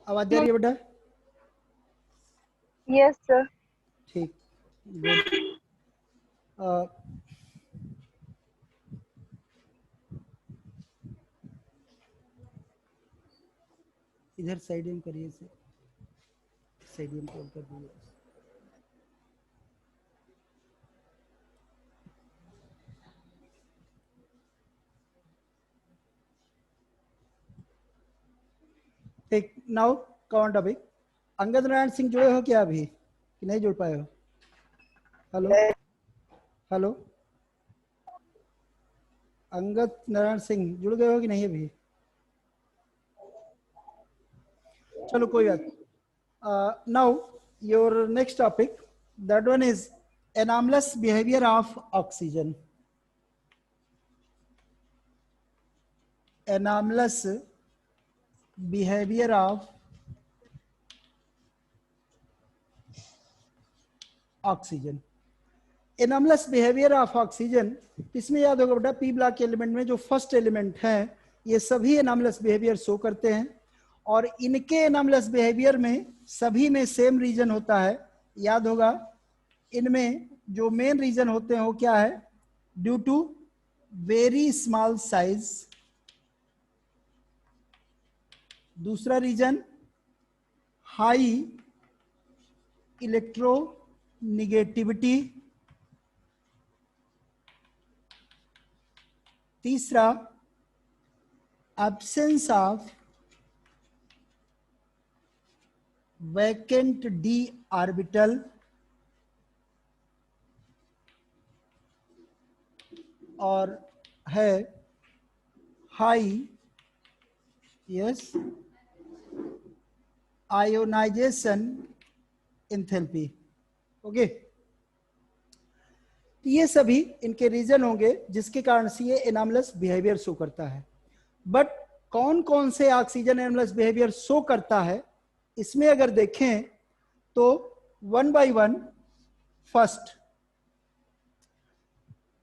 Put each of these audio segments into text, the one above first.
आवाज जा रही है बेटा? Yes sir. ठीक, गुड। इधर साइडियम करिए, से साइडियम कॉल कर दीजिए। ठीक, नाउ कौन टॉपिक? अंगद नारायण सिंह जुड़े हो क्या अभी कि नहीं जुड़ पाए हो? हेलो हेलो, अंगद नारायण सिंह जुड़ गए हो कि नहीं अभी? चलो कोई बात। Now your next topic, that one is anomalous behavior of oxygen. Anomalous behavior of oxygen. Anomalous behaviour of oxygen, इसमें याद होगा बेटा पी ब्लॉक के एलिमेंट में जो फर्स्ट एलिमेंट है ये सभी एनॉमलस बिहेवियर शो करते हैं और इनके एनॉमलस बिहेवियर में सभी में सेम रीजन होता है। याद होगा इनमें जो मेन रीजन होते हैं वो क्या है? Due to very small size. दूसरा रीजन हाई इलेक्ट्रोनिगेटिविटी। तीसरा absence of vacant d orbital. और है हाई आयोनाइजेशन एंथैल्पी। ओके, ये सभी इनके रीजन होंगे जिसके कारण से ये एनॉमलस बिहेवियर शो करता है। बट कौन कौन से ऑक्सीजन एनॉमलस बिहेवियर शो करता है इसमें अगर देखें तो one by one, first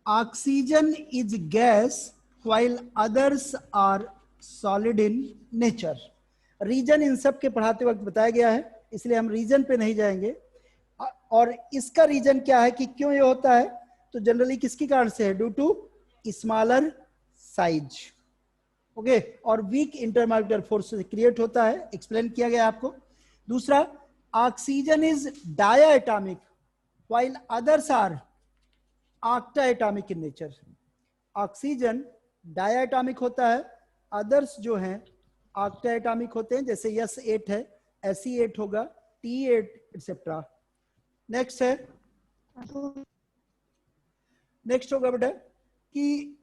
oxygen is gas while others are solid in nature. Reason इन सब के पढ़ाते वक्त बताया गया है इसलिए हम रीजन पे नहीं जाएंगे। और इसका रीजन क्या है कि क्यों ये होता है, तो जनरली किसके कारण से है? Due to smaller size. Okay, और वीक इंटरमॉलिक्यूलर फोर्स से क्रिएट होता है, एक्सप्लेन किया गया आपको। दूसरा, oxygen is diatomic while others are octatomic in nature. Oxygen diatomic होता है, अदर्स जो हैं ऑक्टाएटॉमिक होते हैं, जैसे S8 है, Se8 होगा, T8 एक्सेट्रा। नेक्स्ट है, नेक्स्ट होगा बेटा कि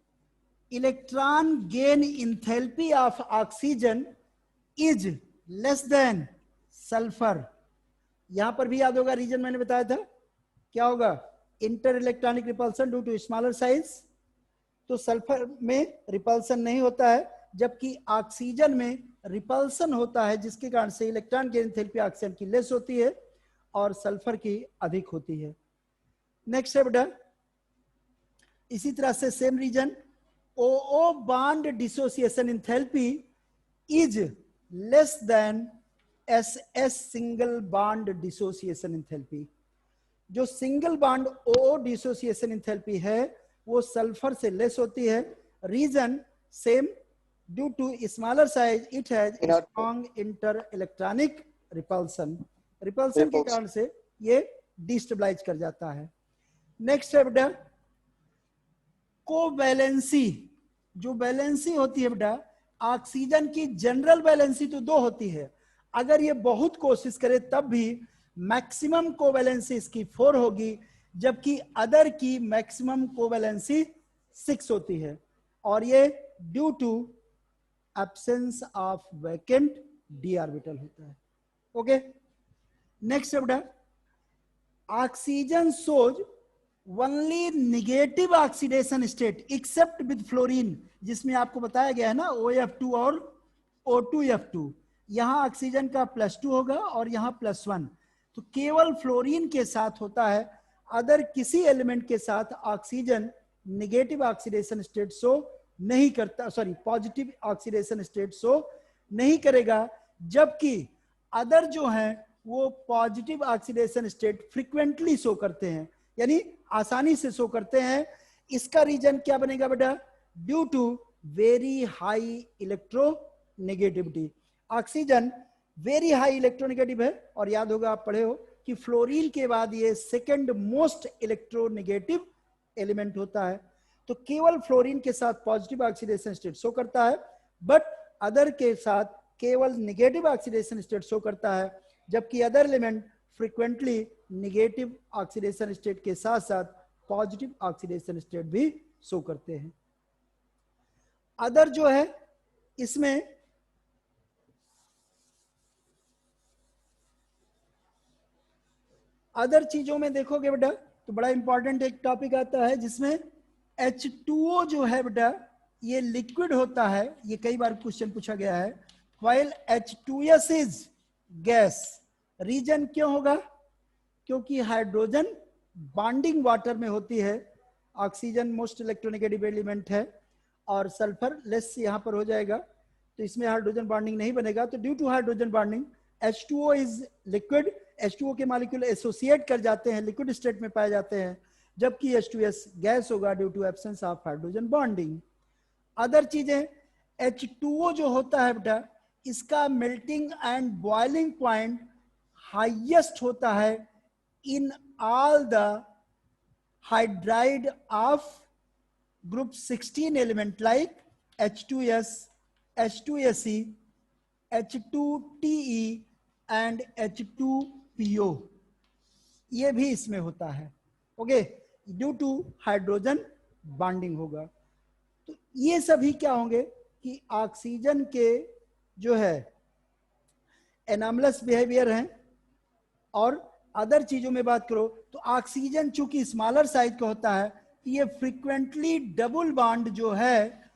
electron gain enthalpy of oxygen is less then sulphur. यहां पर भी याद होगा रीजन मैंने बताया था, क्या होगा? Inter electronic repulsion due to smaller size. तो सल्फर में रिपल्सन नहीं होता है जबकि ऑक्सीजन में रिपल्सन होता है, जिसके कारण से इलेक्ट्रॉन गेन एंथैल्पी ऑक्सीजन की लेस होती है और सल्फर की अधिक होती है। नेक्स्ट है बेटा, इसी तरह से same reason, OO bond dissociation enthalpy is less than SS single bond dissociation enthalpy. जो single bond OO dissociation enthalpy है वो सल्फर से लेस होती है। Reason same, due to smaller size it has strong inter electronic repulsion. Repulsion के कारण से ये डिस्टेबलाइज कर जाता है। नेक्स्ट है बेटा कोवैलेंसी। जो वैलेंसी होती है बेटा ऑक्सीजन की, जनरल वैलेंसी तो 2 होती है, अगर ये बहुत कोशिश करे तब भी मैक्सिमम कोवैलेंसी इसकी 4 होगी, जबकि अदर की मैक्सिमम कोवैलेंसी 6 होती है और ये due to absence of vacant d orbital होता है। ओके, नेक्स्ट है बेटा oxygen shows only negative oxidation state except with fluorine, जिसमें आपको बताया गया है ना OF2 और O2F2। यहां ऑक्सीजन का +2 होगा और यहां +1, तो केवल फ्लोरीन के साथ होता है, अदर किसी एलिमेंट के साथ oxygen negative oxidation state show नहीं करता, sorry positive oxidation state show नहीं करेगा। जबकि अदर जो हैं वो positive oxidation state frequently show करते हैं, यानी आसानी से शो करते हैं। इसका रीजन क्या बनेगा बेटा? Due to very high electronegativity. Oxygen very high electronegative है, और याद होगा आप पढ़े हो कि फ्लोरीन के बाद ये सेकंड मोस्ट इलेक्ट्रोनेगेटिव एलिमेंट होता है। तो केवल फ्लोरीन के साथ पॉजिटिव ऑक्सीडेशन स्टेट शो करता है, बट अदर के साथ केवल नेगेटिव ऑक्सीडेशन स्टेट शो करता है, जबकि other element frequently negative oxidation state के साथ साथ पॉजिटिव ऑक्सीडेशन स्टेट भी शो करते हैं। अदर जो है इसमें अदर चीजों में देखोगे बेटा तो बड़ा इंपॉर्टेंट एक टॉपिक आता है जिसमें H2O जो है बेटा ये लिक्विड होता है। ये कई बार क्वेश्चन पूछा गया है। While H2S is gas. Reason क्यों होगा? क्योंकि हाइड्रोजन बॉन्डिंग वाटर में होती है। ऑक्सीजन मोस्ट इलेक्ट्रोनेगेटिव एलिमेंट है और सल्फर लेस यहां पर हो जाएगा, तो इसमें हाइड्रोजन बॉन्डिंग नहीं बनेगा। तो due to hydrogen bonding H2O is liquid. H2O के मॉलिक्यूल एसोसिएट कर जाते हैं, लिक्विड स्टेट में पाए जाते हैं, जबकि H2S गैस होगा due to absence of hydrogen bonding. Other चीजें H2O जो होता है बेटा इसका melting and boiling point highest होता है in all the hydride of group 16 element like H2S, H2Se, H2Te and H2PO। ये भी इसमें होता है, okay, due to hydrogen bonding होगा। तो ये सभी क्या होंगे कि ऑक्सीजन के जो है एनामलस बिहेवियर हैं। और अदर चीजों में बात करो तो ऑक्सीजन चूंकि स्मॉलर साइज का होता है, ये फ्रीक्वेंटली डबल बॉन्ड जो है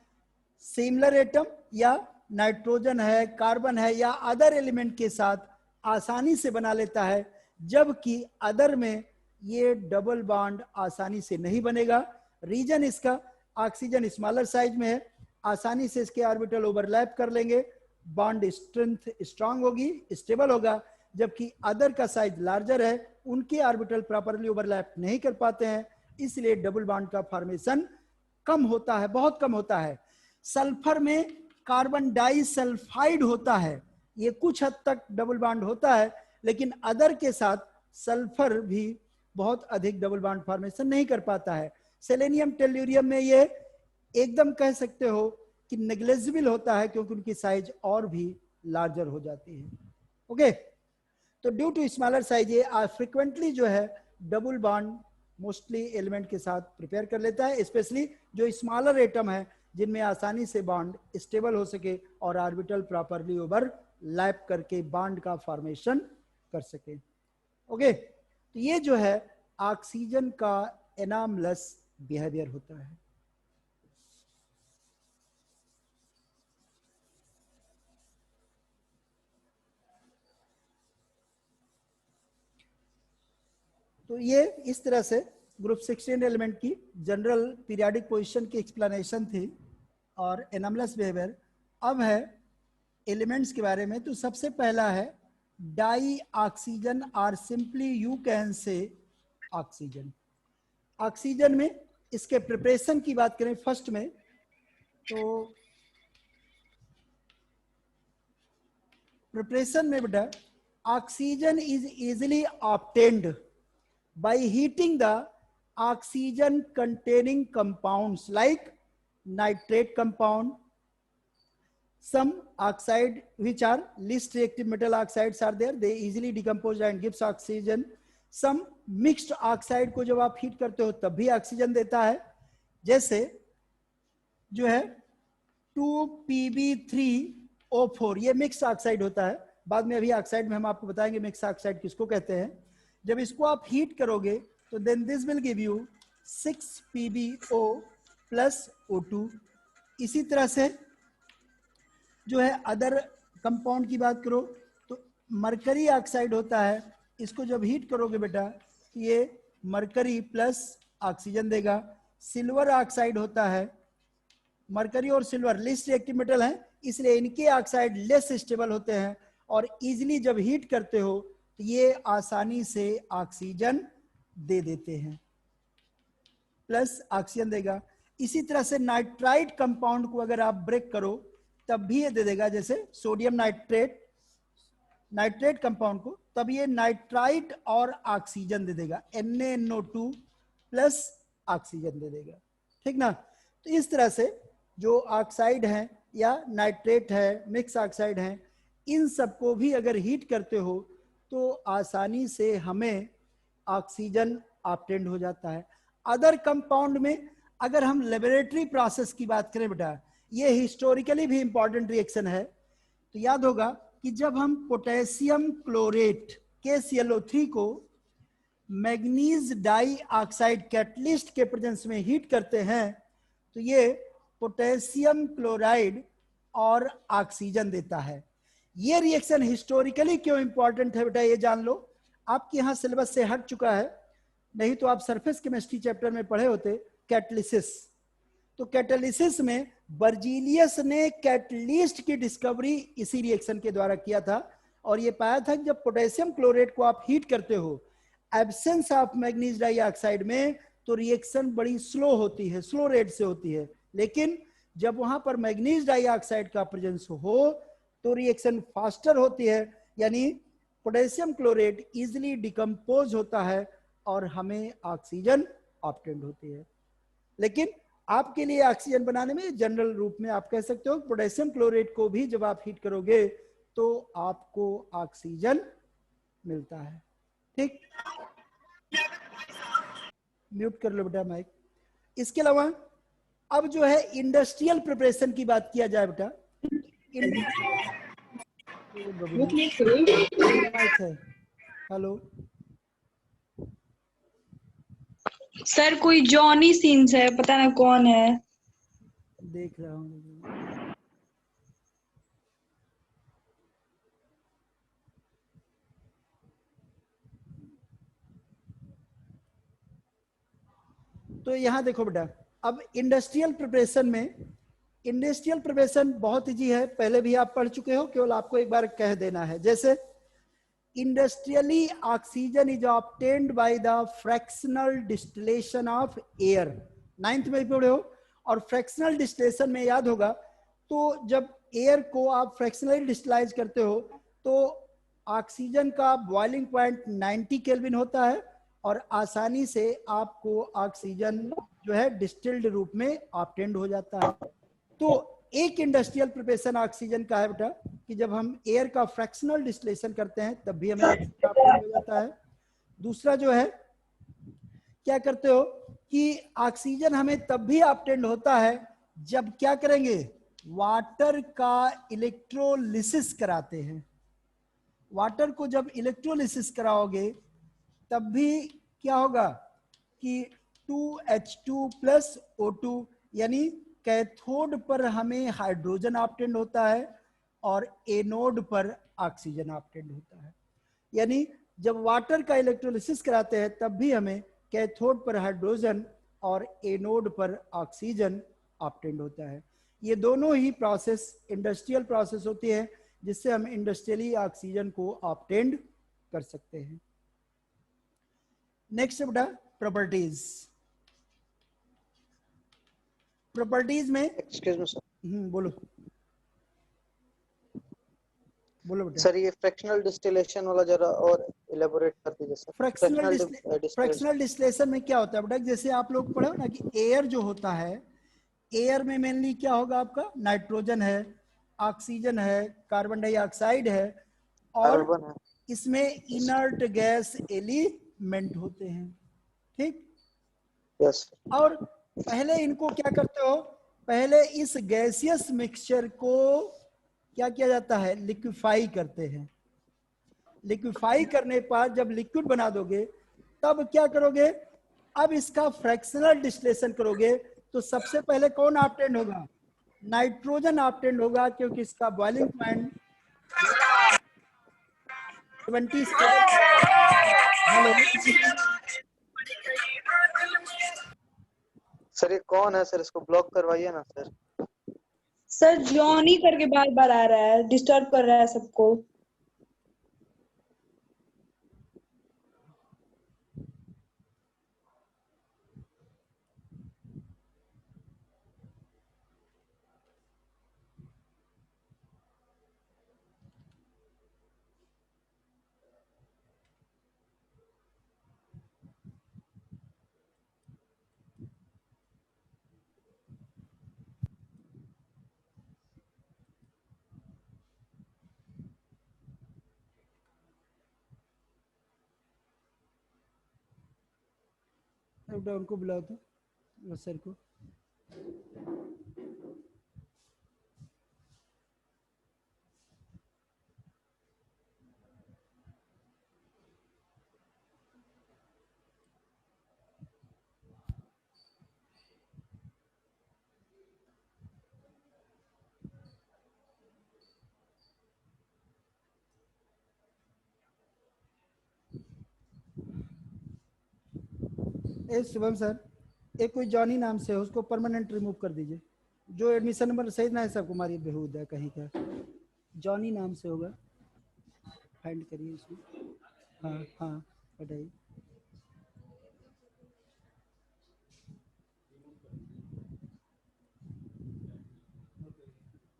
सिमिलर एटम या नाइट्रोजन है, कार्बन है या अदर एलिमेंट के साथ आसानी से बना लेता है, जबकि अदर में ये डबल बॉन्ड आसानी से नहीं बनेगा। रीजन इसका ऑक्सीजन स्मॉलर साइज में है, आसानी से इसके ऑर्बिटल ओवरलैप कर लेंगे, बॉन्ड स्ट्रेंथ स्ट्रांग होगी, स्टेबल होगा, जबकि अदर का साइज लार्जर है, उनके ऑर्बिटल प्रॉपरली ओवरलैप नहीं कर पाते हैं, इसलिए डबल बॉन्ड का फॉर्मेशन कम होता है, बहुत कम होता है। सल्फर में कार्बन डाइसल्फाइड होता है, ये कुछ हद तक डबल बॉन्ड होता है, लेकिन अदर के साथ सल्फर भी बहुत अधिक डबल बॉन्ड फॉर्मेशन नहीं कर पाता है। सेलेनियम टेल्यूरियम में ये एकदम कह सकते हो कि नेग्लिजिबल होता है, क्योंकि उनकी साइज और भी लार्जर हो जाती है। ओके, तो ड्यू टू स्मॉलर साइज ये फ्रीक्वेंटली जो है डबल बॉन्ड मोस्टली एलिमेंट के साथ प्रिपेयर कर लेता है, स्पेशली जो स्मॉलर एटम है जिनमें आसानी से बॉन्ड स्टेबल हो सके और ऑर्बिटल प्रॉपरली ओवरलैप करके बॉन्ड का फॉर्मेशन कर सके। ओके, तो ये जो है ऑक्सीजन का एनामलस बिहेवियर होता है। तो ये इस तरह से ग्रुप 16 एलिमेंट की जनरल पीरियोडिक पोजीशन की एक्सप्लेनेशन थी और एनामलस बिहेवियर। अब है एलिमेंट्स के बारे में। तो सबसे पहला है डाई ऑक्सीजन और simply you can say oxygen. Oxygen में इसके प्रिपरेशन की बात करें फर्स्ट में, तो प्रिपरेशन में बेटा oxygen is easily obtained by heating the oxygen containing compounds like nitrate compound, some oxide which are least reactive metal oxides are there, they easily decompose and gives oxygen. some mixed oxide को जब आप heat करते हो तब भी oxygen देता है, जैसे जो है 2Pb3O4, ये मिक्स ऑक्साइड होता है। बाद में अभी ऑक्साइड में हम आपको बताएंगे मिक्स ऑक्साइड किसको कहते हैं। जब इसको आप हीट करोगे तो then this will give you 6PbO plus O2। इसी तरह से जो है अदर कंपाउंड की बात करो तो मरकरी ऑक्साइड होता है, इसको जब हीट करोगे बेटा ये मरकरी प्लस ऑक्सीजन देगा। सिल्वर ऑक्साइड होता है, मरकरी और सिल्वर लिस्ट रिएक्टिव मेटल है, इसलिए इनके ऑक्साइड लेस स्टेबल होते हैं और इजीली जब हीट करते हो तो ये आसानी से ऑक्सीजन दे देते हैं, प्लस ऑक्सीजन देगा। इसी तरह से नाइट्राइट कंपाउंड को अगर आप ब्रेक करो तब भी ये दे देगा, जैसे सोडियम नाइट्रेट, नाइट्रेट कंपाउंड को, तब ये नाइट्राइट और ऑक्सीजन दे देगा, NaNO2 प्लस ऑक्सीजन दे देगा, ठीक ना। तो इस तरह से जो ऑक्साइड है या नाइट्रेट है, मिक्स ऑक्साइड है, इन सबको भी अगर हीट करते हो तो आसानी से हमें ऑक्सीजन ऑब्टेंड हो जाता है। अदर कंपाउंड में अगर हम लेबोरेटरी प्रोसेस की बात करें बेटा, ये हिस्टोरिकली भी इंपॉर्टेंट रिएक्शन है। तो याद होगा कि जब हम पोटेशियम क्लोरेट KClO3 को मैग्नीज डाई ऑक्साइड कैटलिस्ट के प्रेजेंस में हीट करते हैं तो ये पोटेशियम क्लोराइड और ऑक्सीजन देता है। ये रिएक्शन हिस्टोरिकली क्यों इंपॉर्टेंट है बेटा, ये जान लो। आपके यहाँ सिलेबस से हट चुका है, नहीं तो आप सरफेस केमिस्ट्री चैप्टर में पढ़े होते कैटलिसिस। तो कैटलिसिस में बर्जीलियस ने कैटलिस्ट की डिस्कवरी इसी रिएक्शन के द्वारा किया था, और ये पाया था कि जब पोटेशियम क्लोरेट को आप हीट करते हो एब्सेंस ऑफ मैग्नीज डाइऑक्साइड में, तो रिएक्शन बड़ी स्लो होती है, स्लो रेट से होती है। लेकिन जब वहां पर मैग्नीज डाइऑक्साइड का प्रेजेंस हो तो रिएक्शन फास्टर होती है, यानी पोटेशियम क्लोरेट इजिली डिकम्पोज होता है और हमें ऑक्सीजन ऑब्टेंड होती है। लेकिन आपके लिए ऑक्सीजन बनाने में जनरल रूप में आप कह सकते हो पोटेशियम क्लोरेट को भी जब आप हीट करोगे तो आपको ऑक्सीजन मिलता है, ठीक। म्यूट कर लो बेटा माइक। इसके अलावा अब जो है इंडस्ट्रियल प्रिपरेशन की बात किया जाए बेटा, हेलो सर, कोई जॉनी सीन्स है, पता ना कौन है। देख रहा हूँ। तो यहां देखो बेटा, अब इंडस्ट्रियल प्रिपरेशन में, इंडस्ट्रियल प्रिपरेशन बहुत इजी है, पहले भी आप पढ़ चुके हो, केवल आपको एक बार कह देना है। जैसे industrially oxygen is obtained by the fractional distillation of air, 9th में पढ़े हो। और फ्रैक्शनल डिस्टिलेशन में याद होगा, तो जब एयर को आप फ्रैक्शनली डिस्टिलाइज करते हो तो ऑक्सीजन का बॉइलिंग पॉइंट 90 केल्विन होता है और आसानी से आपको ऑक्सीजन जो है डिस्टिल्ड रूप में ऑब्टेन्ड हो जाता है। तो एक इंडस्ट्रियल प्रिपरेशन ऑक्सीजन का है बेटा कि जब हम एयर का फ्रैक्शनल डिस्टिलेशन करते हैं तब भी हमें ऑक्सीजन ऑब्टेन्ड हो जाता है। दूसरा जो है, क्या करते हो कि ऑक्सीजन हमें तब भी ऑब्टेन्ड होता है जब क्या करेंगे, वाटर का इलेक्ट्रोलिसिस कराते हैं। वाटर को जब इलेक्ट्रोलिसिस कराओगे तब भी क्या होगा कि 2H2 प्लस O2, यानी कैथोड पर हमें हाइड्रोजन ऑब्टेन्ड होता है और एनोड पर ऑक्सीजन ऑब्टेन्ड होता है। यानी जब वाटर का इलेक्ट्रोलिसिस कराते हैं तब भी हमें कैथोड पर हाइड्रोजन और एनोड पर ऑक्सीजन ऑब्टेन्ड होता है। ये दोनों ही प्रोसेस इंडस्ट्रियल प्रोसेस होती है जिससे हम इंडस्ट्रियली ऑक्सीजन को ऑब्टेन्ड कर सकते हैं। नेक्स्ट बेटा प्रॉपर्टीज। प्रॉपर्टीज में एक्सक्यूज मी सर, बोलो बोलो बेटा। सर ये फ्रैक्शनल डिस्टिलेशन वाला जरा और इलेबोरेट कर दीजिए सर। फ्रैक्शनल डिस्टिलेशन में क्या होता है बेटा, जैसे आप लोग पढ़ो ना कि एयर जो होता है, एयर में मेनली क्या होगा आपका, नाइट्रोजन है, ऑक्सीजन है, कार्बन डाइऑक्साइड है और इसमें इनर्ट गैस एलिमेंट होते हैं, ठीक। यस। और पहले इनको क्या करते हो, पहले इस गैसियस मिक्सचर को क्या किया जाता है, लिक्विफाई करते हैं। लिक्विफाई करने पर जब लिक्विड बना दोगे तब क्या करोगे, अब इसका फ्रैक्शनल डिस्टिलेशन करोगे तो सबसे पहले कौन ऑब्टेन्ड होगा, नाइट्रोजन ऑब्टेन्ड होगा, क्योंकि इसका बॉइलिंग पॉइंट 27। हेलो सर ये कौन है सर, इसको ब्लॉक करवाइए ना सर। सर जॉनी करके बार बार आ रहा है, डिस्टर्ब कर रहा है सबको। बेटा उनको बुलाओ तो, सर को। ए शुभम सर, एक कोई जॉनी नाम से है, उसको परमानेंट रिमूव कर दीजिए। जो एडमिशन नंबर सही ना है सब कुमारी बेहूद है कहीं का, जॉनी नाम से होगा, फाइंड करिए उसको। हाँ हाँ बताइए।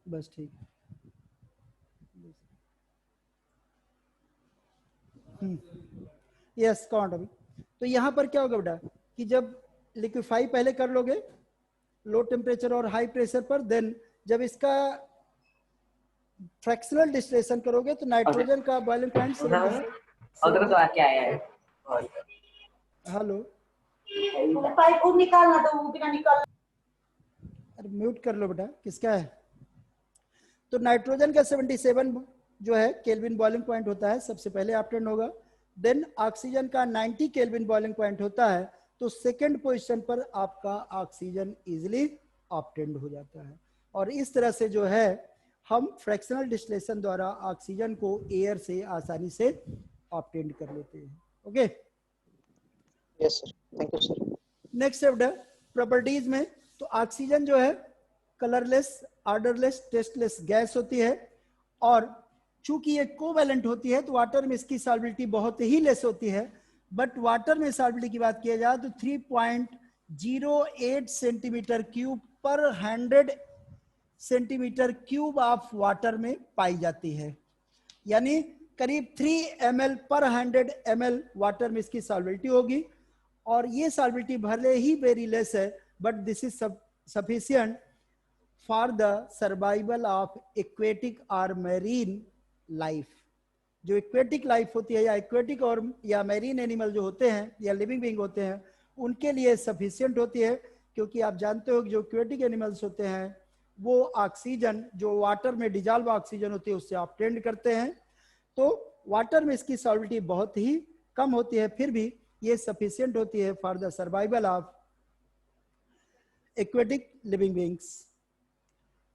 बस ठीक। यस काउंट अभी। तो यहाँ पर क्या होगा बेटा कि जब लिक्विफाई पहले कर लोगे लो टेम्परेचर और हाई प्रेशर पर, देन जब इसका फ्रैक्शनल डिस्टिलेशन करोगे तो नाइट्रोजन का बॉइलिंग पॉइंट 77। तो आके आया है। हेलो, पाइप और निकालना, तो वो बिना निकाल। अरे म्यूट कर लो बेटा, किसका है। तो नाइट्रोजन का 77 जो है केल्विन बॉइलिंग पॉइंट होता है, सबसे पहले ऑप्टेंड होगा। देन ऑक्सीजन का 90 केल्विन बॉइलिंग पॉइंट होता है, तो सेकंड पोजीशन पर आपका ऑक्सीजन इजीली ऑप्टेंड हो जाता है। और इस तरह से जो है हम फ्रैक्शनल डिस्टिलेशन द्वारा ऑक्सीजन को एयर से आसानी से ऑप्टेंड कर लेते हैं। Okay, yes sir, thank you sir. Next है प्रॉपर्टीज में, तो ऑक्सीजन जो है कलरलेस, ऑर्डरलेस, टेस्टलेस गैस होती है, और चूंकि ये कोवैलेंट होती है तो वाटर में इसकी सॉल्बिलिटी बहुत ही लेस होती है। बट वाटर में सॉल्बिलिटी की बात किया जाए तो 3.08 सेंटीमीटर क्यूब पर 100 सेंटीमीटर क्यूब ऑफ वाटर में पाई जाती है, यानी करीब 3 ml पर 100 ml वाटर में इसकी सॉल्बिलिटी होगी। और ये सॉल्बिलिटी भले ही वेरी लेस है, but this is sufficient for the survival of aquatic और मैरीन लाइफ। जो एक्वेटिक लाइफ होती है, या एक्वेटिक और या मैरीन एनिमल जो होते हैं या लिविंग बीइंग होते हैं, उनके लिए सफिशिएंट होती है। क्योंकि आप जानते हो कि जो एक्वेटिक एनिमल्स होते हैं वो ऑक्सीजन जो वाटर में डिजॉल्व ऑक्सीजन होती है उससे ऑब्टेन करते हैं। तो वाटर में इसकी सॉल्बिलिटी बहुत ही कम होती है, फिर भी ये सफिशिएंट होती है for the survival of aquatic living beings.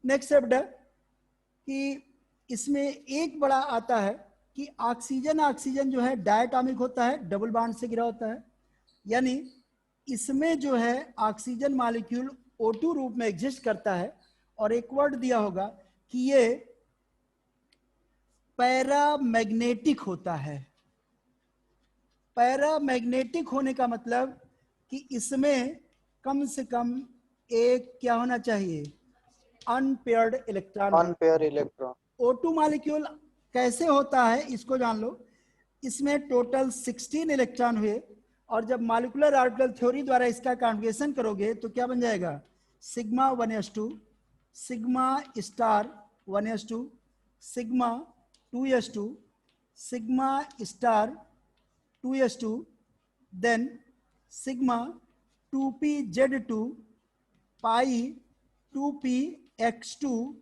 Next है बेटा कि इसमें एक बड़ा आता है कि ऑक्सीजन जो है डायटॉमिक होता है, डबल बॉन्ड से घिरा होता है, यानी इसमें जो है ऑक्सीजन मॉलिक्यूल O2 रूप में एग्जिस्ट करता है। और एक वर्ड दिया होगा कि ये पैरामैग्नेटिक होता है। पैरामैग्नेटिक होने का मतलब कि इसमें कम से कम एक क्या होना चाहिए, unpaired electron. Unpaired electron. O2 molecule कैसे होता है इसको जान लो। इसमें टोटल 16 इलेक्ट्रॉन हुए, और जब मॉलिक्यूलर ऑर्बिटल थ्योरी द्वारा इसका कॉन्जुगेशन करोगे तो क्या बन जाएगा, sigma 1s2, sigma star 1s2, sigma 2s2, sigma star 2s2, then sigma 2pz2, पाई 2px2,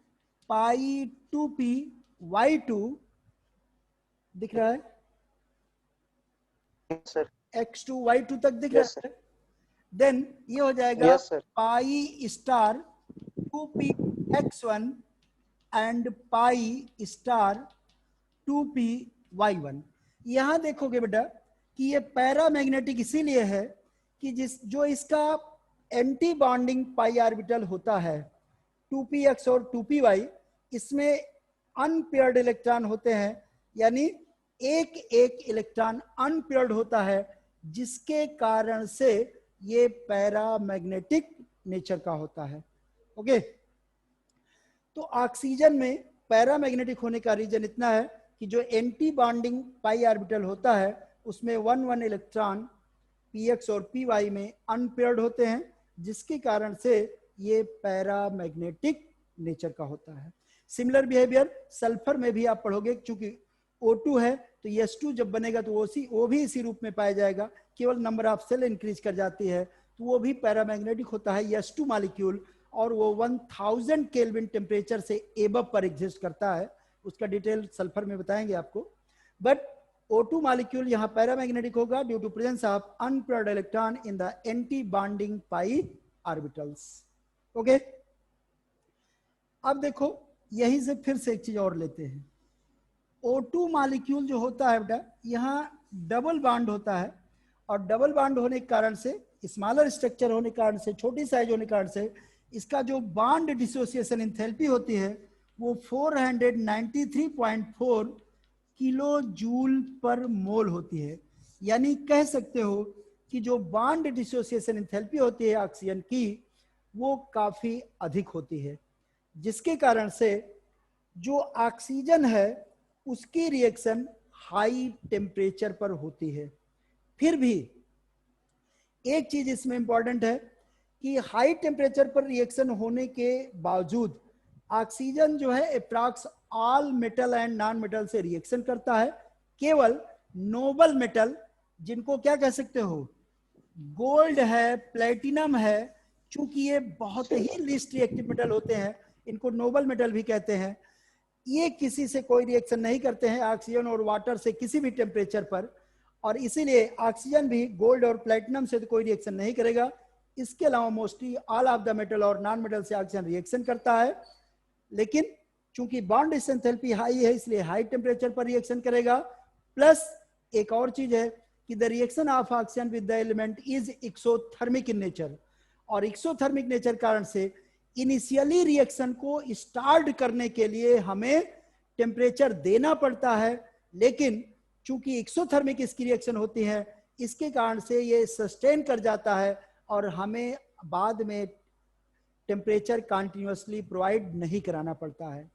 पाई 2py2, दिख रहा है सर x2 y2 तक दिख यस रहा सर, है। देन ये हो जाएगा yes sir, pi star 2px1 and pi star 2py1। यहां देखोगे बेटा कि ये पैरामैग्नेटिक इसीलिए है कि जो इसका एंटी बॉन्डिंग पाई ऑर्बिटल होता है 2px और 2py, इसमें अनपेयर्ड इलेक्ट्रॉन होते हैं, यानी एक एक इलेक्ट्रॉन अनपेयर्ड होता है, जिसके कारण से ये पैरामैग्नेटिक नेचर का होता है। ओके, तो ऑक्सीजन में पैरामैग्नेटिक होने का रीजन इतना है कि जो एंटी बॉन्डिंग पाई ऑर्बिटल होता है उसमें 1 इलेक्ट्रॉन px और py में अनपेयर्ड होते हैं, जिसके कारण से ये पैरामैग्नेटिक नेचर का होता है। सिमिलर बिहेवियर सल्फर में भी आप पढ़ोगे, क्योंकि O2 है तो S2 जब बनेगा तो वो भी इसी रूप में पाया जाएगा, केवल नंबर ऑफ सेल इंक्रीज कर जाती है तो वो भी पैरामैग्नेटिक होता है S2 मॉलिक्यूल, और वो 1000 केल्विन टेम्परेचर से एबव पर एग्जिस्ट करता है। उसका डिटेल सल्फर में बताएंगे आपको। बट O2 मॉलिक्यूल यहाँ पैरामैग्नेटिक होगा due to presence of unpaired electron in the anti bonding pi orbitals. Okay, अब देखो यहीं से फिर से एक चीज और लेते हैं। O2 मॉलिक्यूल जो होता है बेटा, यहाँ डबल बॉन्ड होता है, और डबल बॉन्ड होने के कारण से, स्मॉलर स्ट्रक्चर होने के कारण से, छोटी साइज होने के कारण से, इसका जो बॉन्ड डिसोसिएशन एंथैल्पी होती है वो 493.4 किलो जूल पर मोल होती है। यानी कह सकते हो कि जो बॉन्ड डिसोसिएशन एंथैल्पी होती है ऑक्सीजन की वो काफी अधिक होती है, जिसके कारण से जो ऑक्सीजन है उसकी रिएक्शन हाई टेम्परेचर पर होती है। फिर भी एक चीज इसमें इंपॉर्टेंट है कि हाई टेम्परेचर पर रिएक्शन होने के बावजूद ऑक्सीजन जो है approx all metal and non metal से रिएक्शन करता है। केवल नोबल मेटल, जिनको क्या कह सकते हो, गोल्ड है, प्लेटिनम है, चूंकि ये बहुत ही लिस्ट रिएक्टिव मेटल होते हैं, इनको नोबल मेटल भी कहते हैं, ये किसी से कोई रिएक्शन नहीं करते हैं ऑक्सीजन और वाटर से किसी भी टेम्परेचर पर, और इसीलिए ऑक्सीजन भी गोल्ड और प्लेटिनम से तो कोई रिएक्शन नहीं करेगा। इसके अलावा mostly all of the metal और नॉन मेटल से ऑक्सीजन रिएक्शन करता है, लेकिन चूंकि बॉन्ड एंथैल्पी हाई है इसलिए हाई टेम्परेचर पर रिएक्शन करेगा। प्लस एक और चीज है कि the reaction of oxygen with the element is exothermic in nature, और एक्सोथर्मिक नेचर कारण से इनिशियली रिएक्शन को स्टार्ट करने के लिए हमें टेम्परेचर देना पड़ता है, लेकिन चूंकि एक्सोथर्मिक इसकी रिएक्शन होती है इसके कारण से ये सस्टेन कर जाता है और हमें बाद में टेम्परेचर कंटिन्यूअसली प्रोवाइड नहीं कराना पड़ता है।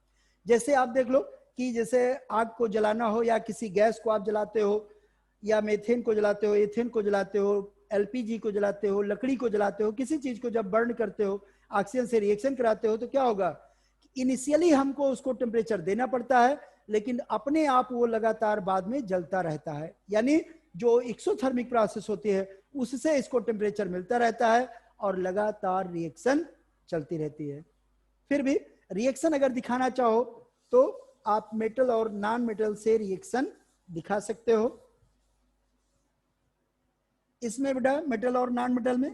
जैसे आप देख लो कि जैसे आग को जलाना हो या किसी गैस को आप जलाते हो या मेथेन को जलाते हो, एथेन को जलाते हो, एलपीजी को जलाते हो, लकड़ी को जलाते हो, किसी चीज को जब बर्न करते हो, ऑक्सीजन से रिएक्शन कराते हो, तो क्या होगा, इनिशियली हमको उसको टेम्परेचर देना पड़ता है, लेकिन अपने आप वो लगातार बाद में जलता रहता है। यानी जो एक्सोथर्मिक प्रोसेस होती है उससे इसको टेम्परेचर मिलता रहता है और लगातार रिएक्शन चलती रहती है। फिर भी रिएक्शन अगर दिखाना चाहो तो आप मेटल और नॉन मेटल से रिएक्शन दिखा सकते हो। इसमें बेटा मेटल और नॉन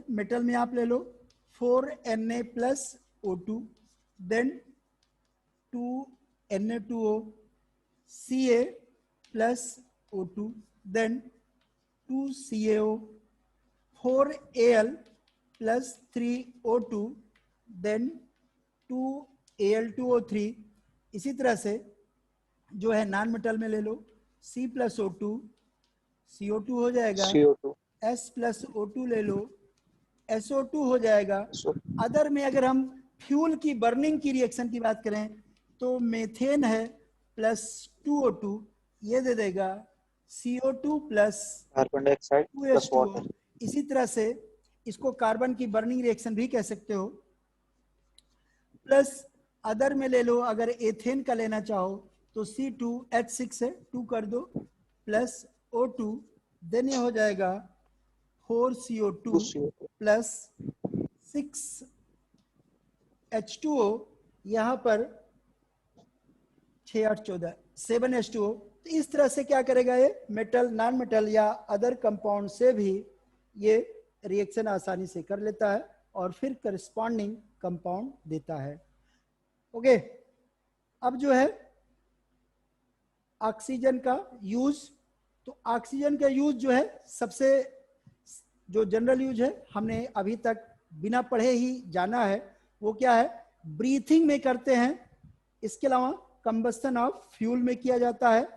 मेटल में आप ले लो 4Na plus O2, then 2Na2O, Ca plus O2, then 2CaO, 4Al plus 3O2, then 2Al2O3। इसी तरह से जो है नॉन मेटल में ले लो C plus O2, CO2 हो जाएगा, CO2, S plus O2 ले लो, SO2 हो जाएगा। अदर में अगर हम फ्यूल की बर्निंग की रिएक्शन की बात करें तो मेथेन है प्लस 2O2, ये दे देगा CO2 plus carbon dioxide plus 2H2O। Water. इसी तरह से इसको कार्बन की बर्निंग रिएक्शन भी कह सकते हो। प्लस अदर में ले लो, अगर एथेन का लेना चाहो तो C2H6 है, 2 कर दो प्लस O2, देन ये हो जाएगा 4CO2 प्लस 6H2O, यहाँ पर 6 8 14 7H2O। तो इस तरह से क्या करेगा, ये मेटल नॉन मेटल या अदर कंपाउंड से भी ये रिएक्शन आसानी से कर लेता है और फिर करस्पॉन्डिंग कंपाउंड देता है। ओके, अब जो है ऑक्सीजन का यूज, तो ऑक्सीजन का यूज जो है सबसे जो जनरल यूज है हमने अभी तक बिना पढ़े ही जाना है, वो क्या है, ब्रीथिंग में करते हैं। इसके अलावा कंबस्टन ऑफ फ्यूल में किया जाता है,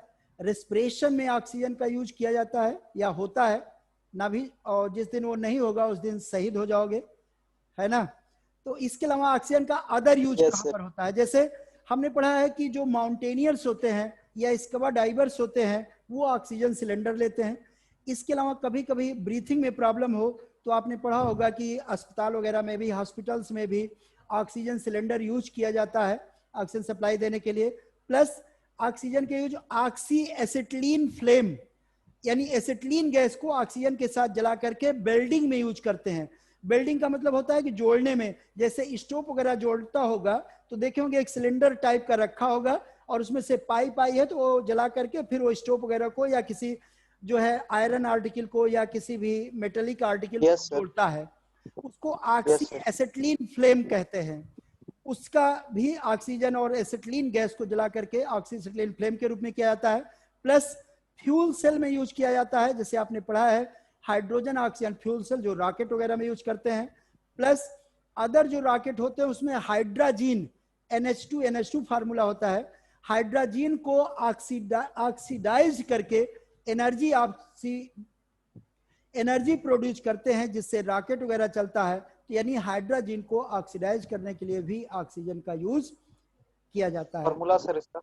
रेस्पिरेशन में ऑक्सीजन का यूज किया जाता है या होता है ना भी, और जिस दिन वो नहीं होगा उस दिन शहीद हो जाओगे, है ना। तो इसके अलावा ऑक्सीजन का अदर यूज कहाँ पर होता है, जैसे हमने पढ़ा है कि जो माउंटेनियर्स होते हैं या स्कूबा डाइवर्स होते हैं वो ऑक्सीजन सिलेंडर लेते हैं। इसके अलावा कभी कभी ब्रीथिंग में प्रॉब्लम हो तो आपने पढ़ा होगा कि अस्पताल वगैरह में भी, हॉस्पिटल्स में भी ऑक्सीजन सिलेंडर यूज किया जाता है ऑक्सीजन सप्लाई देने के लिए। प्लस ऑक्सीजन के यूज ऑक्सी एसिटिलीन फ्लेम, यानी एसिटिलीन गैस को ऑक्सीजन के साथ जला करके वेल्डिंग में यूज करते हैं। वेल्डिंग का मतलब होता है कि जोड़ने में, जैसे स्टोव वगैरह जोड़ता होगा तो देखे होंगे एक सिलेंडर टाइप का रखा होगा और उसमें से पाइप आई है तो वो जला करके फिर वो स्टोव वगैरह को या किसी जो है आयरन आर्टिकल को या किसी भी मेटेलिक आर्टिकल को जोड़ता है, उसको ऑक्सी एसिटिलीन फ्लेम कहते हैं। उसका भी ऑक्सीजन और एसिटिलीन गैस को जला करके ऑक्सी एसिटिलीन फ्लेम के रूप में किया जाता है। प्लस फ्यूल सेल में यूज किया जाता है, जैसे आपने पढ़ा है हाइड्रोजन ऑक्सीजन फ्यूल सेल जो रॉकेट वगैरह में यूज करते हैं। प्लस अदर जो रॉकेट होते हैं उसमें हाइड्रोजन NH2 फार्मूला होता है, हाइड्रोजन को ऑक्सीडाइज करके एनर्जी प्रोड्यूस करते हैं जिससे रॉकेट वगैरह चलता है। तो यानी हाइड्रोजन को ऑक्सीडाइज करने के लिए भी ऑक्सीजन का यूज किया जाता है। फॉर्मूला सर इसका?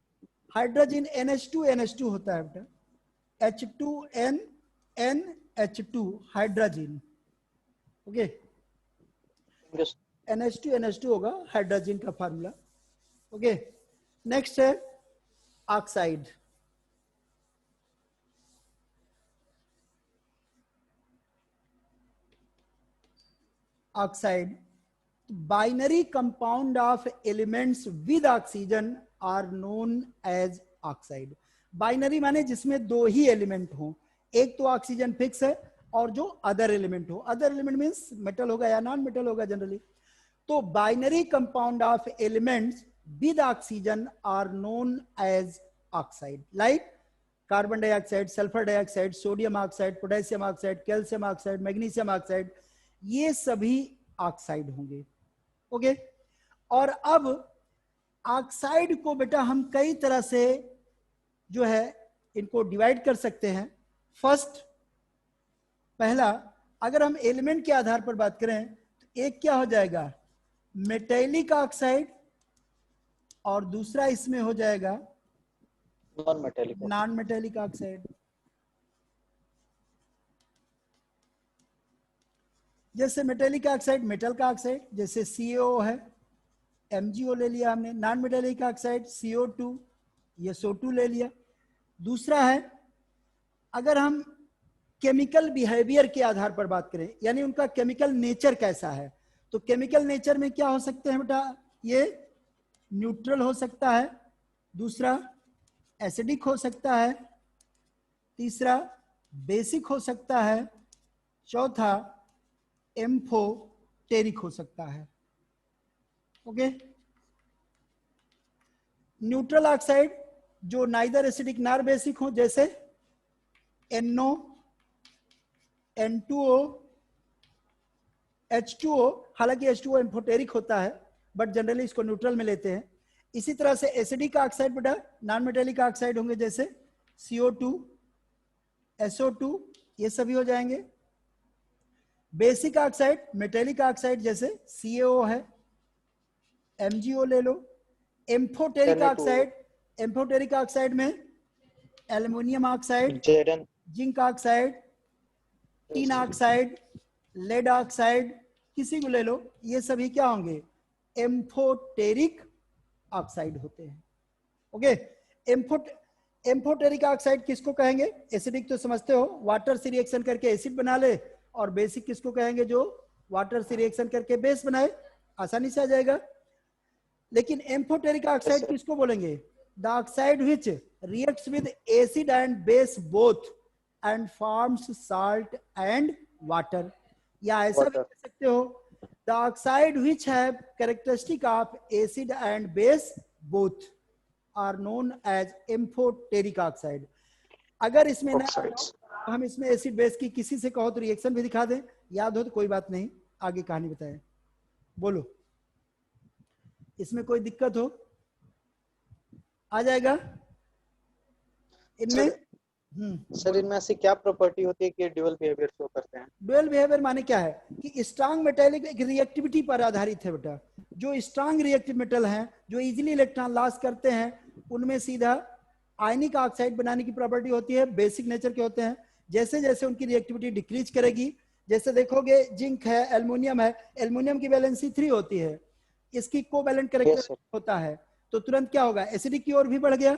हाइड्रोजन NH2 होता है बेटा, H2NH2 हाइड्रोजन, ओके। NH2 होगा हाइड्रोजन का फार्मूला, ओके। नेक्स्ट है oxide. Oxide binary compound of elements with oxygen are known as oxide. Binary माने जिसमें दो ही एलिमेंट हो, एक तो ऑक्सीजन फिक्स है और जो अदर एलिमेंट हो, अदर एलिमेंट मींस मेटल होगा या नॉन मेटल होगा जनरली। तो binary compound of elements with oxygen are known as oxide, like carbon dioxide, sulphur dioxide, sodium oxide, potassium oxide, calcium oxide, magnesium oxide, ये सभी oxide होंगे, okay. और अब oxide को बेटा हम कई तरह से जो है इनको डिवाइड कर सकते हैं। फर्स्ट, पहला, अगर हम एलिमेंट के आधार पर बात करें तो एक क्या हो जाएगा, मेटेलिक ऑक्साइड, और दूसरा इसमें हो जाएगा नॉन मेटेलिक ऑक्साइड। जैसे मेटेलिक ऑक्साइड, मेटल का ऑक्साइड, जैसे CaO है, MgO ले लिया हमने। नॉन मेटेलिक ऑक्साइड CO2, ये SO2 ले लिया। दूसरा है, अगर हम केमिकल बिहेवियर के आधार पर बात करें, यानी उनका केमिकल नेचर कैसा है, तो केमिकल नेचर में क्या हो सकते हैं बेटा, ये न्यूट्रल हो सकता है, दूसरा एसिडिक हो सकता है, तीसरा बेसिक हो सकता है, चौथा एम्फोटेरिक हो सकता है, ओके। न्यूट्रल ऑक्साइड जो नाइदर एसिडिक नॉर बेसिक हो, जैसे NO, N2O, H2O, हालांकि H2O एम्फोटेरिक होता है बट जनरली इसको न्यूट्रल में लेते हैं। इसी तरह से एसिडिक ऑक्साइड बेटा नॉन मेटेलिक ऑक्साइड होंगे, जैसे CO2, SO2, ये सभी हो जाएंगे। बेसिक ऑक्साइड मेटेलिक ऑक्साइड जैसे CaO है, MgO ले लो। एम्फोटेरिक ऑक्साइड, एम्फोटेरिक ऑक्साइड में aluminium oxide, zinc oxide, tin oxide, lead oxide, किसी को ले लो, ये सभी क्या होंगे, एम्फोटेरिक ऑक्साइड होते हैं, ओके। एम्फोटेरिक ऑक्साइड किसको कहेंगे, एसिडिक तो समझते हो, वाटर से रिएक्शन करके एसिड बना ले, और बेसिक किसको कहेंगे, जो वाटर से रिएक्शन करके बेस बनाए, आसानी से आ जाएगा। लेकिन एम्फोटेरिक ऑक्साइड किसको बोलेंगे, the oxide which reacts with acid and base both and forms salt and water, या ऐसा भी कह सकते हो, the oxide which have characteristic of acid and base both are known as amphoteric oxide. अगर इसमें ना हम इसमें एसिड बेस की किसी से कहो तो रिएक्शन भी दिखा दें, याद हो तो कोई बात नहीं, आगे कहानी बताएं, बोलो, इसमें कोई दिक्कत हो, आ जाएगा इनमें। सर इनमें ऐसी क्या प्रॉपर्टी होती है कि ड्यूअल बिहेवियर शो करते हैं? ड्यूअल बिहेवियर माने क्या है कि स्ट्रांग मेटेलिक रिएक्टिविटी पर आधारित है बेटा। जो स्ट्रांग रिएक्टिव मेटल हैं, जो इजीली इलेक्ट्रॉन लॉस करते हैं, उनमें सीधा आयनिक ऑक्साइड बनाने की प्रॉपर्टी होती है, बेसिक नेचर के होते हैं। जैसे जैसे उनकी रिएक्टिविटी डिक्रीज करेगी, जैसे देखोगे जिंक है, एल्युमिनियम है, एल्युमिनियम की वैलेंसी 3 होती है, इसकी कोवैलेंट कैरेक्टर होता है, तो तुरंत क्या होगा, एसिडिक की ओर भी बढ़ गया।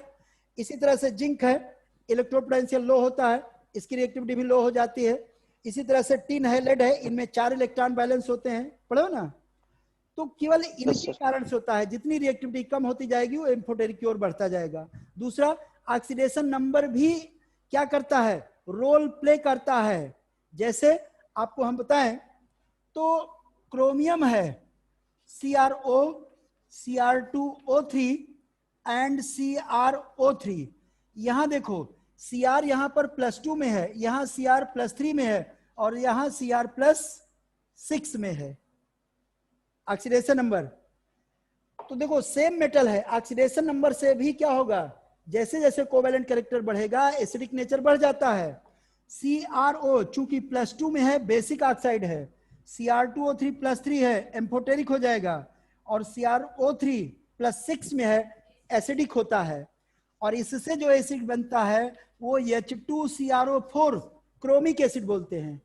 इसी तरह से जिंक है, इलेक्ट्रोपोटेंशियल लो होता है, इसकी रिएक्टिविटी भी लो हो जाती है। इसी तरह से टिन है, लेड है, इनमें 4 इलेक्ट्रॉन बैलेंस होते हैं, पढ़ो ना। तो केवल इनके कारण से होता है, जितनी रिएक्टिविटी कम होती जाएगी वो एम्फोटेरिक की ओर बढ़ता जाएगा। दूसरा, ऑक्सीडेशन नंबर भी क्या करता है, रोल प्ले करता है। जैसे आपको हम बताएं तो क्रोमियम है CrO, Cr2O3 एंड CrO3। यहां देखो Cr यहां पर +2 में है, यहां Cr+3 में है, और यहां Cr+6 में है ऑक्सीडेशन नंबर। तो देखो सेम मेटल है, ऑक्सीडेशन नंबर से भी क्या होगा, जैसे जैसे कोवेलेंट कैरेक्टर बढ़ेगा एसिडिक नेचर बढ़ जाता है। CrO चूंकि +2 में है, बेसिक ऑक्साइड है, Cr2O3 +3 है, एम्फोटेरिक हो जाएगा, और CrO3 +6 में है, एसिडिक होता है। और इससे जो एसिड बनता है वो H2CrO4 क्रोमिक एसिड बोलते हैं,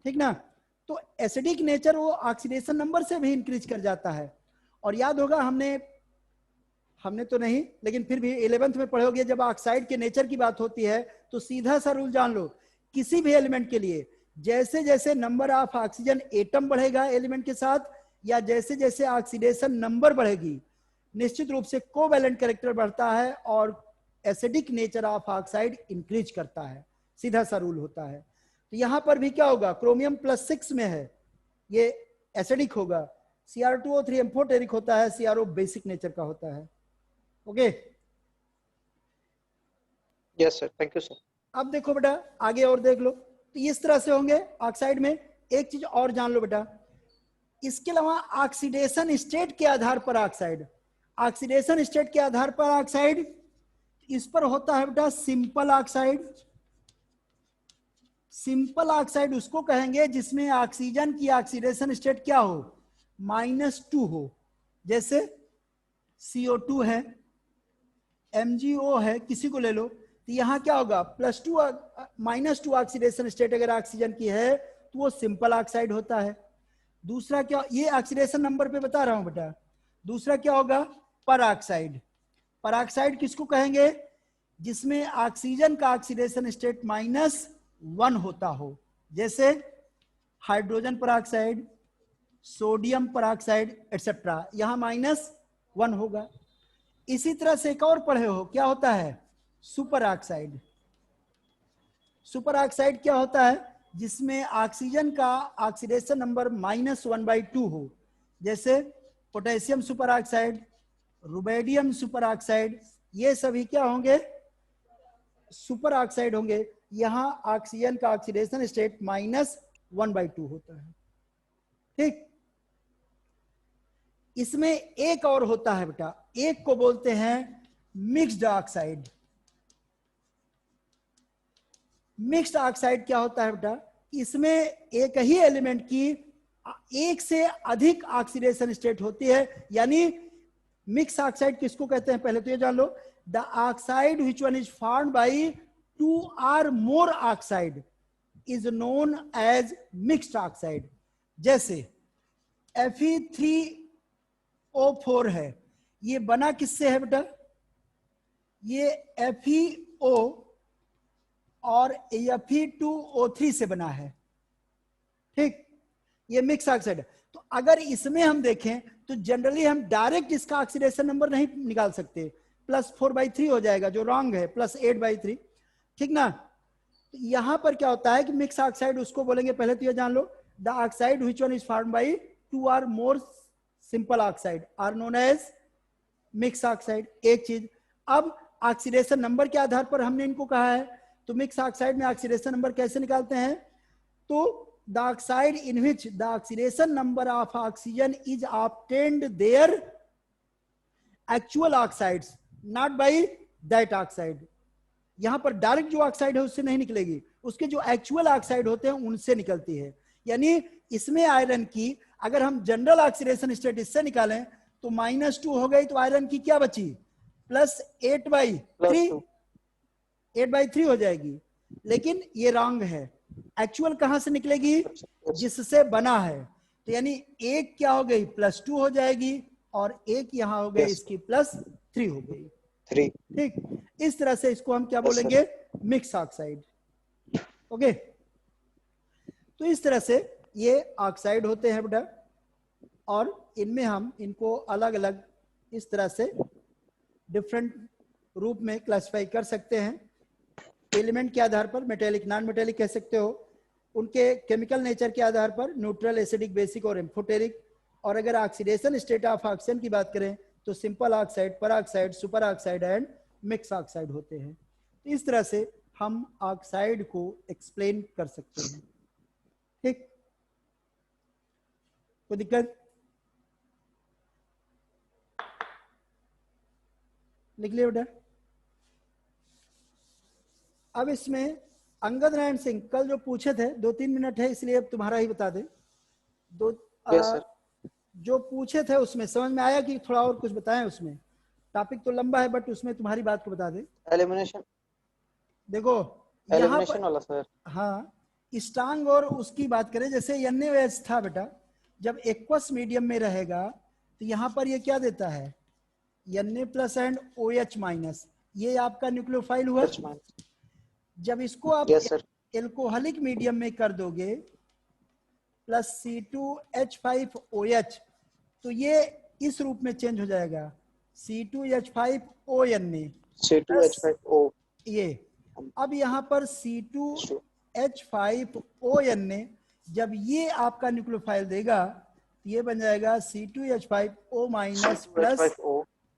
ठीक ना। तो एसिडिक नेचर वो ऑक्सीडेशन नंबर से भी इंक्रीज कर जाता है। और याद होगा हमने तो नहीं, लेकिन फिर भी 11th में पढ़ोगे, जब ऑक्साइड के नेचर की बात होती है तो सीधा सा रूल जान लो, किसी भी एलिमेंट के लिए जैसे जैसे नंबर ऑफ ऑक्सीजन एटम बढ़ेगा एलिमेंट के साथ, या जैसे जैसे ऑक्सीडेशन नंबर बढ़ेगी, निश्चित रूप से कोवैलेंट कैरेक्टर बढ़ता है और acidic nature of oxide increase करता है, सीधा सा रूल होता है। तो यहां पर भी क्या होगा, क्रोमियम +6 में है, ये एसिडिक होगा, Cr2O3 एम्फोटेरिक होता है, CrO बेसिक नेचर का होता है। Okay, yes sir, thank you sir. अब देखो बेटा आगे और देख लो, तो इस तरह से होंगे ऑक्साइड में। एक चीज और जान लो बेटा, इसके अलावा ऑक्सीडेशन स्टेट के आधार पर ऑक्साइड, ऑक्सीडेशन स्टेट के आधार पर ऑक्साइड, इस पर होता है बेटा सिंपल ऑक्साइड। सिंपल ऑक्साइड उसको कहेंगे जिसमें ऑक्सीजन की ऑक्सीडेशन स्टेट क्या हो, -2 हो। जैसे CO2 है, MgO है, किसी को ले लो, तो यहां क्या होगा, -2 ऑक्सीडेशन स्टेट अगर ऑक्सीजन की है तो वो सिंपल ऑक्साइड होता है। दूसरा क्या, ये ऑक्सीडेशन नंबर पे बता रहा हूं बेटा। दूसरा क्या होगा, परऑक्साइड। परऑक्साइड किसको कहेंगे, जिसमें ऑक्सीजन का ऑक्सीडेशन स्टेट -1 होता हो। जैसे hydrogen peroxide, sodium peroxide etcetera, यहां -1 होगा। इसी तरह से एक और पढ़े हो, क्या होता है, सुपर ऑक्साइड। सुपर ऑक्साइड क्या होता है, जिसमें ऑक्सीजन का ऑक्सीडेशन नंबर -1/2 हो। जैसे potassium super oxide, rubidium super oxide, ये सभी क्या होंगे, सुपर ऑक्साइड होंगे। यहां ऑक्सीजन का ऑक्सीडेशन स्टेट -1/2 होता है, ठीक। इसमें एक और होता है बेटा, एक को बोलते हैं मिक्स्ड ऑक्साइड। मिक्स्ड ऑक्साइड क्या होता है बेटा, इसमें एक ही एलिमेंट की एक से अधिक ऑक्सीडेशन स्टेट होती है। यानी मिक्स ऑक्साइड किसको कहते हैं, पहले तो ये जान लो, the oxide which one is formed by 2 or more oxide is known as mixed oxide. जैसे Fe3O4 है, ये बना किससे है बेटा, ये FeO और Fe2O3 से बना है, ठीक। ये मिक्स ऑक्साइड है। तो अगर इसमें हम देखें तो जनरली हम डायरेक्ट इसका ऑक्सीडेशन नंबर नहीं निकाल सकते, +4/3 हो जाएगा, जो रॉन्ग है, +8/3, ठीक ना। तो यहां पर क्या होता है कि मिक्स ऑक्साइड उसको बोलेंगे, पहले तो ये जान लो, the oxide which one is formed by 2 or more simple oxide are known as mix oxide. एक चीज, अब ऑक्सीडेशन नंबर के आधार पर हमने इनको कहा है, तो मिक्स ऑक्साइड में ऑक्सीडेशन नंबर कैसे निकालते हैं, तो the oxide in which the oxidation number of oxygen is obtained their actual oxides not by that oxide. यहां पर डायरेक्ट जो ऑक्साइड है उससे नहीं निकलेगी, उसके जो एक्चुअल ऑक्साइड होते हैं उनसे निकलती है। यानी इसमें आयरन की अगर हम जनरल ऑक्सीडेशन स्टेट इससे निकालें तो -2 हो गई, तो आयरन की क्या बची, +8/3 हो जाएगी। लेकिन ये रॉन्ग है, एक्चुअल कहां से निकलेगी, जिससे बना है। तो यानी एक क्या हो गई, +2 हो जाएगी, और एक यहां हो गई इसकी +3 हो गई। 3। ठीक, इस तरह से इसको हम क्या बोलेंगे, मिक्स ऑक्साइड। ओके, तो इस तरह से ये ऑक्साइड होते हैं बेटा, और इनमें हम इनको अलग अलग इस तरह से डिफरेंट रूप में क्लासिफाई कर सकते हैं। एलिमेंट के आधार पर मेटेलिक, नॉन मेटेलिक कह सकते हो, उनके केमिकल नेचर के आधार पर न्यूट्रल, एसिडिक, बेसिक और एम्फोटेरिक। और अगर ऑक्सीडेशन स्टेट ऑफ ऑक्सीजन की बात करें तो सिंपल ऑक्साइड, पर oxide, super oxide and mix oxide होते हैं। तो इस तरह से हम ऑक्साइड को एक्सप्लेन कर सकते हैं। ठीक, कोई दिक्कत? लिख लिया बेटा। अब इसमें अंगद नारायण सिंह कल जो पूछे थे, 2-3 मिनट है इसलिए अब तुम्हारा ही बता दे। जो पूछे थे उसमें समझ में आया कि थोड़ा और कुछ बताएं? उसमें टॉपिक तो लंबा है बट उसमें तुम्हारी बात को बता दे। एलिमिनेशन, देखो एलिमिनेशन वाला सर। हाँ, स्ट्रांग और उसकी बात करें, जैसे NaOH था बेटा, जब एक्वस मीडियम में रहेगा तो यहाँ पर ये क्या देता है, Na+ एंड OH-, ये आपका न्यूक्लियोफाइल हुआ। जब इसको आप एल्कोहलिक मीडियम में कर दोगे प्लस C2H5OH, तो ये इस रूप में चेंज हो जाएगा, C2H5ONa, C2H5O। ये अब यहाँ पर C2H5ONa, जब ये आपका न्यूक्लियोफाइल देगा तो ये बन जाएगा C2H5O- प्लस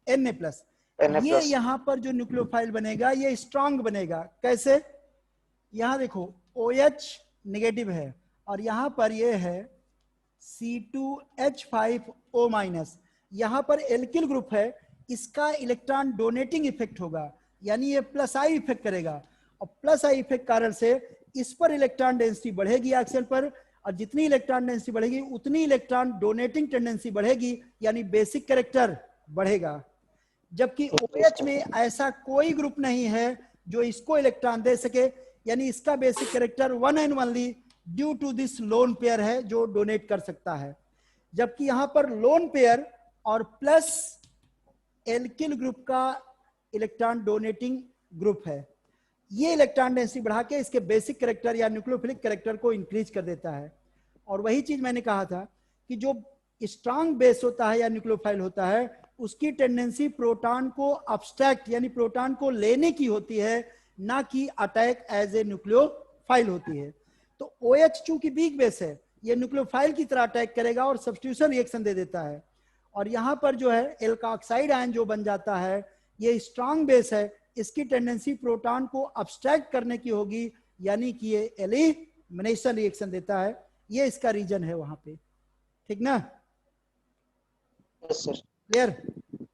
Na+। ये यहाँ पर जो न्यूक्लियोफाइल बनेगा ये स्ट्रांग बनेगा। कैसे? यहाँ देखो OH नेगेटिव है और यहाँ पर ये है C2H5O-। यहाँ पर एल्किल ग्रुप है, इसका इलेक्ट्रॉन डोनेटिंग इफेक्ट होगा, यानी ये +I इफेक्ट करेगा, और +I इफेक्ट कारण से इस पर इलेक्ट्रॉन डेंसिटी बढ़ेगी ऑक्सीजन पर, और जितनी इलेक्ट्रॉन डेंसिटी बढ़ेगी उतनी इलेक्ट्रॉन डोनेटिंग टेंडेंसी बढ़ेगी, यानी बेसिक कैरेक्टर बढ़ेगा। जबकि OH में ऐसा कोई ग्रुप नहीं है जो इसको इलेक्ट्रॉन दे सके, यानी इसका basic character 1 and only due to this lone pair है जो डोनेट कर सकता है। जबकि यहां पर लोन पेयर और प्लस एल्किल ग्रुप का इलेक्ट्रॉन डोनेटिंग ग्रुप है, ये इलेक्ट्रॉन डेंसिटी बढ़ा के इसके बेसिक कैरेक्टर या न्यूक्लियोफिलिक कैरेक्टर को इंक्रीज कर देता है। और वही चीज मैंने कहा था कि जो स्ट्रांग बेस होता है या न्यूक्लियोफाइल होता है, उसकी टेंडेंसी प्रोटॉन को अब्स्ट्रैक्ट यानी प्रोटॉन को लेने की होती है, ना कि अटैक एज ए न्यूक्लियोफाइल होती है। तो OH चूंकि वीक बेस है, ये न्यूक्लियोफाइल की तरह अटैक करेगा और सब्स्टिट्यूशन रिएक्शन दे देता है। और यहाँ पर जो है एल्कोक्साइड आयन जो बन जाता है, ये स्ट्रांग बेस है, इसकी टेंडेंसी प्रोटॉन को अब्स्ट्रैक्ट करने की होगी, यानी कि ये एलिमिनेशन रिएक्शन देता है। ये इसका रीजन है वहां पे। ठीक ना? Yes sir. क्लियर?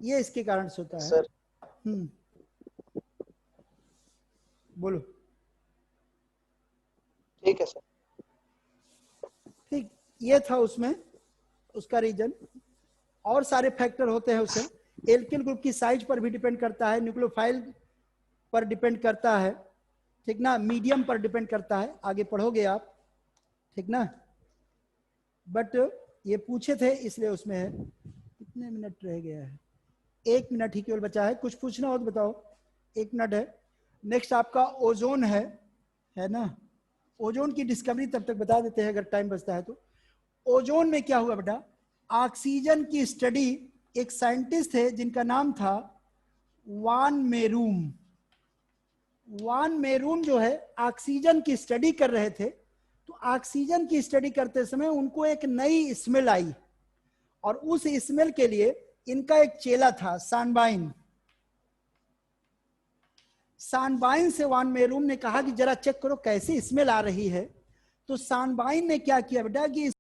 ये इसके कारण से होता है सर। बोलो। ठीक है सर। ठीक, ये था उसमें उसका रीजन। और सारे फैक्टर होते हैं उससे। एल्किल ग्रुप की साइज पर भी डिपेंड करता है, न्यूक्लियोफाइल पर डिपेंड करता है, ठीक ना, मीडियम पर डिपेंड करता है, आगे पढ़ोगे आप, ठीक ना। बट ये पूछे थे इसलिए उसमें है। कितने मिनट रह गया है? 1 मिनट ही केवल बचा है। कुछ पूछना हो तो बताओ, 1 मिनट है। नेक्स्ट आपका ओजोन है ना। ओजोन की डिस्कवरी तब तक बता देते हैं अगर टाइम बचता है तो। ओजोन में क्या हुआ बेटा, ऑक्सीजन की स्टडी, एक साइंटिस्ट थे जिनका नाम था वान मेरूम। वान मेरूम जो है ऑक्सीजन की स्टडी कर रहे थे, तो ऑक्सीजन की स्टडी करते समय उनको एक नई स्मेल आई, और उस स्मेल के लिए इनका एक चेला था सानबाइन। सानबाइन से वान मेरूम ने कहा कि जरा चेक करो कैसी स्मेल आ रही है। तो सानबाइन ने क्या किया बेटा कि